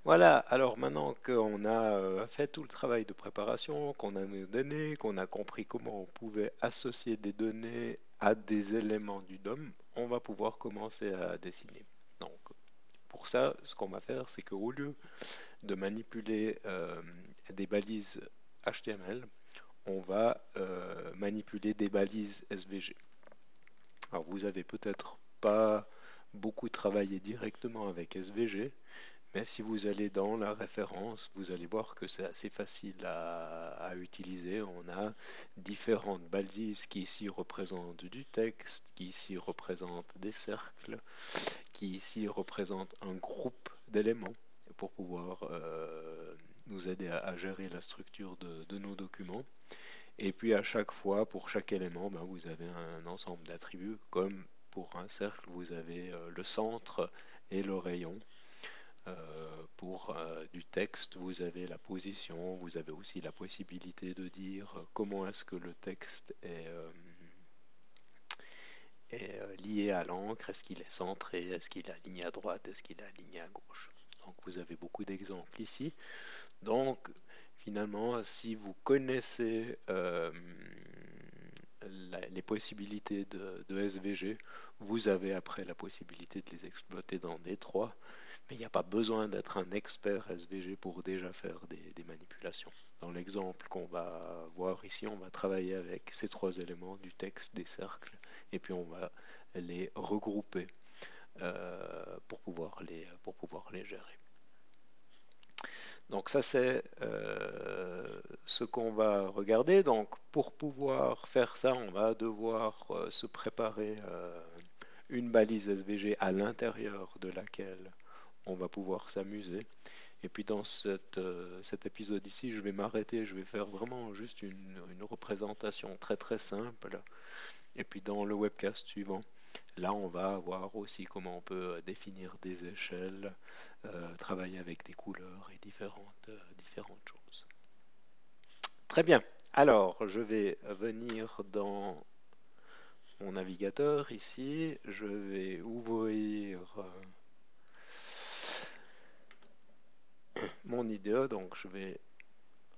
Voilà, alors maintenant qu'on a fait tout le travail de préparation, qu'on a nos données, qu'on a compris comment on pouvait associer des données à des éléments du DOM, on va pouvoir commencer à dessiner. Donc, pour ça, ce qu'on va faire, c'est qu'au lieu de manipuler des balises HTML, on va manipuler des balises SVG. Alors, vous avez peut-être pas beaucoup travaillé directement avec SVG, mais si vous allez dans la référence, vous allez voir que c'est assez facile à utiliser. On a différentes balises qui ici représentent du texte, qui ici représentent des cercles, qui ici représentent un groupe d'éléments pour pouvoir nous aider à gérer la structure de nos documents. Et puis à chaque fois, pour chaque élément, ben, vous avez un ensemble d'attributs, comme pour un cercle, vous avez le centre et le rayon. Pour du texte, vous avez la position, vous avez aussi la possibilité de dire comment est-ce que le texte est lié à l'encre, est-ce qu'il est centré, est-ce qu'il est aligné à droite, est-ce qu'il est aligné à gauche. Donc vous avez beaucoup d'exemples ici. Donc finalement, si vous connaissez les possibilités de SVG, vous avez après la possibilité de les exploiter dans D3. Mais il n'y a pas besoin d'être un expert SVG pour déjà faire des manipulations. Dans l'exemple qu'on va voir ici, on va travailler avec ces trois éléments du texte, des cercles, et puis on va les regrouper pour pouvoir les gérer. Donc ça c'est ce qu'on va regarder. Donc pour pouvoir faire ça, on va devoir se préparer une balise SVG à l'intérieur de laquelle on va pouvoir s'amuser. Et puis dans cet épisode ici, je vais m'arrêter, je vais faire vraiment juste une représentation très très simple. Et puis dans le webcast suivant, là on va voir aussi comment on peut définir des échelles, travailler avec des couleurs et différentes choses. Très bien, alors je vais venir dans mon navigateur ici, je vais ouvrir mon IDE, donc je vais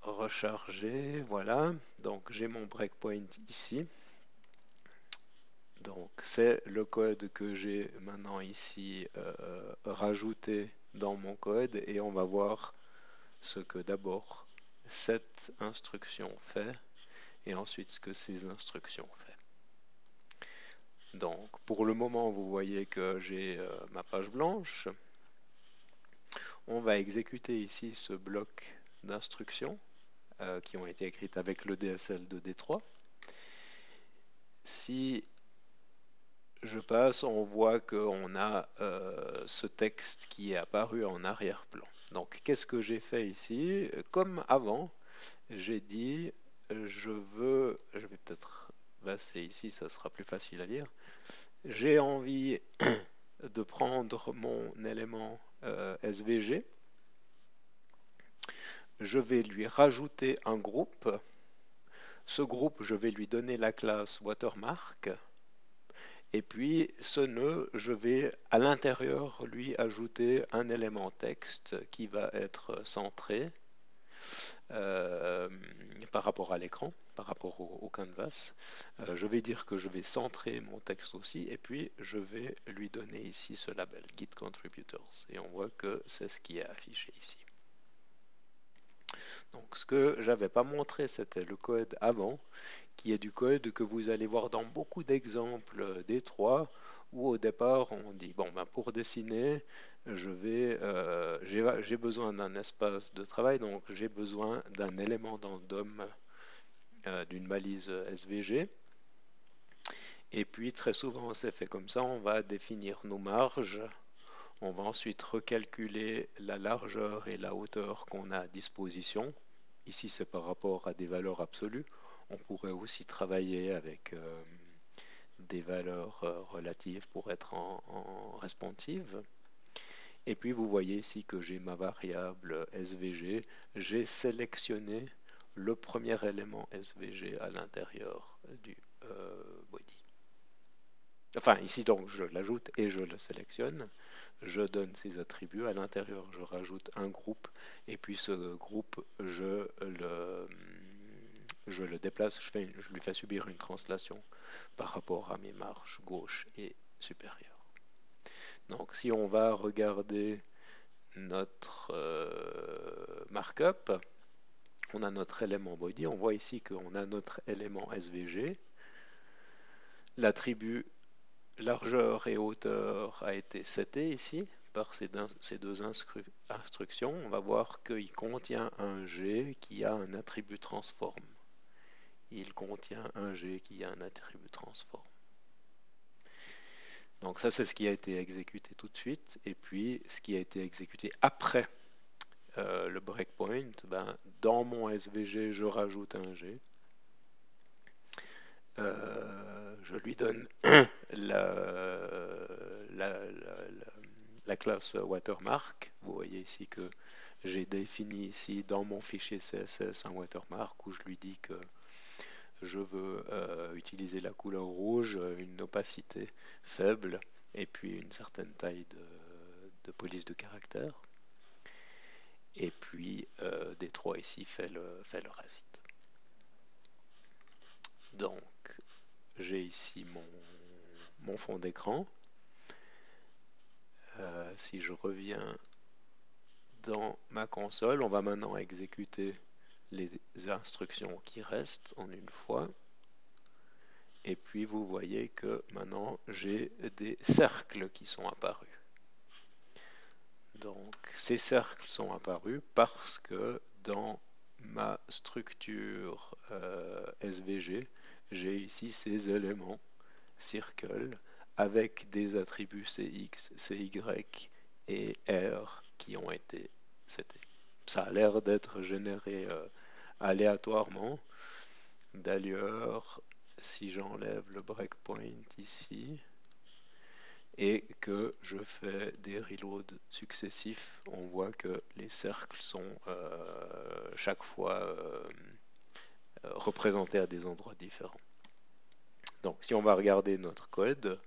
recharger, voilà, donc j'ai mon breakpoint ici, donc c'est le code que j'ai maintenant ici rajouté dans mon code et on va voir ce que d'abord cette instruction fait et ensuite ce que ces instructions fait. Donc pour le moment vous voyez que j'ai ma page blanche. On va exécuter ici ce bloc d'instructions qui ont été écrites avec le DSL de D3. Si je passe, on voit qu'on a ce texte qui est apparu en arrière-plan. Donc qu'est-ce que j'ai fait ici? Comme avant, j'ai dit je vais peut-être passer ici, ça sera plus facile à lire. J'ai envie de prendre mon élément SVG. Je vais lui rajouter un groupe. Ce groupe, je vais lui donner la classe watermark. Et puis ce nœud, je vais à l'intérieur lui ajouter un élément texte qui va être centré par rapport à l'écran, par rapport au canvas. Je vais dire que je vais centrer mon texte aussi et puis je vais lui donner ici ce label Git Contributors. Et on voit que c'est ce qui est affiché ici. Donc ce que j'avais pas montré, c'était le code avant, qui est du code que vous allez voir dans beaucoup d'exemples D3, où au départ on dit, bon, ben, pour dessiner, j'ai besoin d'un espace de travail, donc j'ai besoin d'un élément dans le DOM, d'une balise SVG. Et puis très souvent c'est fait comme ça, on va définir nos marges. On va ensuite recalculer la largeur et la hauteur qu'on a à disposition. Ici, c'est par rapport à des valeurs absolues. On pourrait aussi travailler avec des valeurs relatives pour être en responsive. Et puis, vous voyez ici que j'ai ma variable SVG. J'ai sélectionné le premier élément SVG à l'intérieur du body. Enfin, ici, donc, je l'ajoute et je le sélectionne. je donne ces attributs. À l'intérieur, je rajoute un groupe, et puis ce groupe, je le déplace, je lui fais subir une translation par rapport à mes marges gauche et supérieure. Donc si on va regarder notre markup, on a notre élément body, on voit ici qu'on a notre élément SVG. L'attribut largeur et hauteur a été seté ici par ces deux instructions. On va voir qu'il contient un G qui a un attribut transform. Il contient un G qui a un attribut transform. Donc ça, c'est ce qui a été exécuté tout de suite. Et puis, ce qui a été exécuté après le breakpoint, ben, dans mon SVG, je rajoute un G. Je lui donne la classe watermark. Vous voyez ici que j'ai défini ici dans mon fichier CSS un watermark où je lui dis que je veux utiliser la couleur rouge, une opacité faible et puis une certaine taille de police de caractère. Et puis D3 ici fait le reste. Donc j'ai ici mon fond d'écran. Si je reviens dans ma console, on va maintenant exécuter les instructions qui restent en une fois. Et puis vous voyez que maintenant j'ai des cercles qui sont apparus. Donc ces cercles sont apparus parce que dans ma structure SVG, j'ai ici ces éléments circle avec des attributs CX, CY et R qui ont été setés. Ça a l'air d'être généré aléatoirement. D'ailleurs, si j'enlève le breakpoint ici et que je fais des reloads successifs, on voit que les cercles sont chaque fois représentés à des endroits différents. Donc si on va regarder notre code,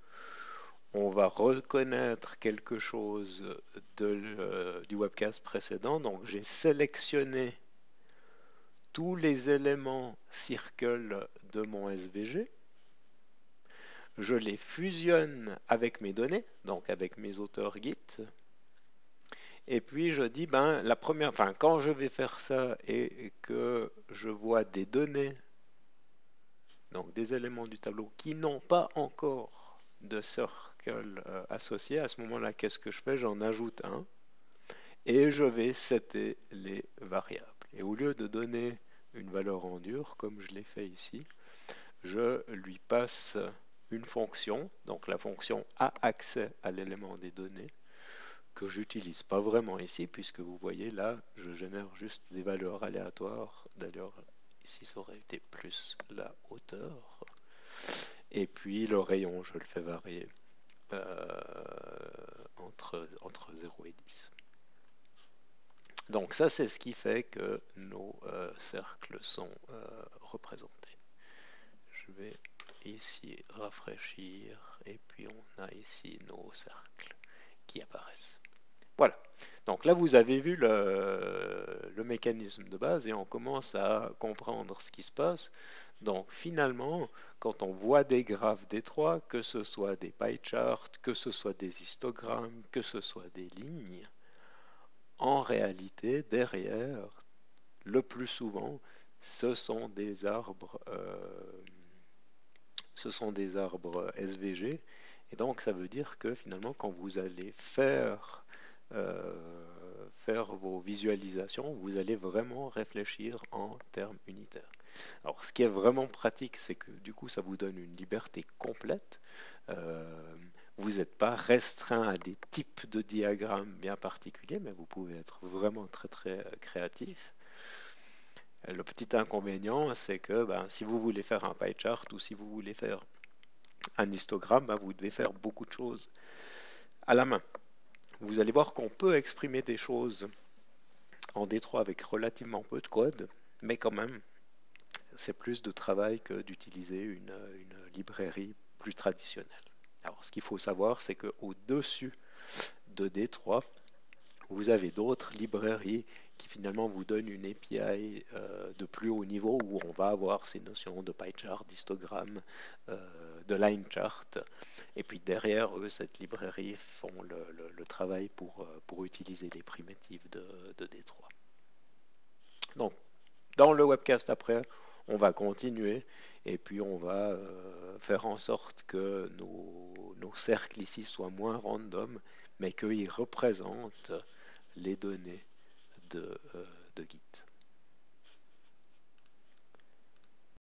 on va reconnaître quelque chose du webcast précédent. Donc j'ai sélectionné tous les éléments circle de mon SVG. Je les fusionne avec mes données, donc avec mes auteurs Git. Et puis je dis, ben, quand je vais faire ça et que je vois des données, donc des éléments du tableau qui n'ont pas encore de circle associé, à ce moment-là, qu'est-ce que je fais? J'en ajoute un et je vais setter les variables. Et au lieu de donner une valeur en dur, comme je l'ai fait ici, je lui passe une fonction, donc la fonction a accès à l'élément des données, que j'utilise pas vraiment ici, puisque vous voyez là, je génère juste des valeurs aléatoires. D'ailleurs, ici ça aurait été plus la hauteur. Et puis le rayon, je le fais varier entre 0 et 10. Donc ça, c'est ce qui fait que nos cercles sont représentés. Je vais ici rafraîchir et puis on a ici nos cercles qui apparaissent. Voilà. Donc là, vous avez vu le mécanisme de base et on commence à comprendre ce qui se passe. Donc finalement, quand on voit des graphes d'étroits, que ce soit des pie charts, que ce soit des histogrammes, que ce soit des lignes, en réalité, derrière, le plus souvent, ce sont des arbres SVG. Et donc, ça veut dire que finalement, quand vous allez faire vos visualisations, vous allez vraiment réfléchir en termes unitaires. Alors, ce qui est vraiment pratique, c'est que du coup, ça vous donne une liberté complète. Vous n'êtes pas restreint à des types de diagrammes bien particuliers, mais vous pouvez être vraiment très très créatif. Le petit inconvénient, c'est que si vous voulez faire un pie chart ou si vous voulez faire un histogramme, vous devez faire beaucoup de choses à la main. Vous allez voir qu'on peut exprimer des choses en D3 avec relativement peu de code, mais quand même, c'est plus de travail que d'utiliser une librairie plus traditionnelle. Alors, ce qu'il faut savoir, c'est qu'au-dessus de D3, vous avez d'autres librairies qui finalement vous donnent une API de plus haut niveau où on va avoir ces notions de pie chart, d'histogramme, de line chart. Et puis derrière eux, cette librairie font le travail pour utiliser les primitives de D3. Donc, dans le webcast après, on va continuer et puis on va faire en sorte que nos cercles ici soient moins random, mais qu'ils représentent les données de Git.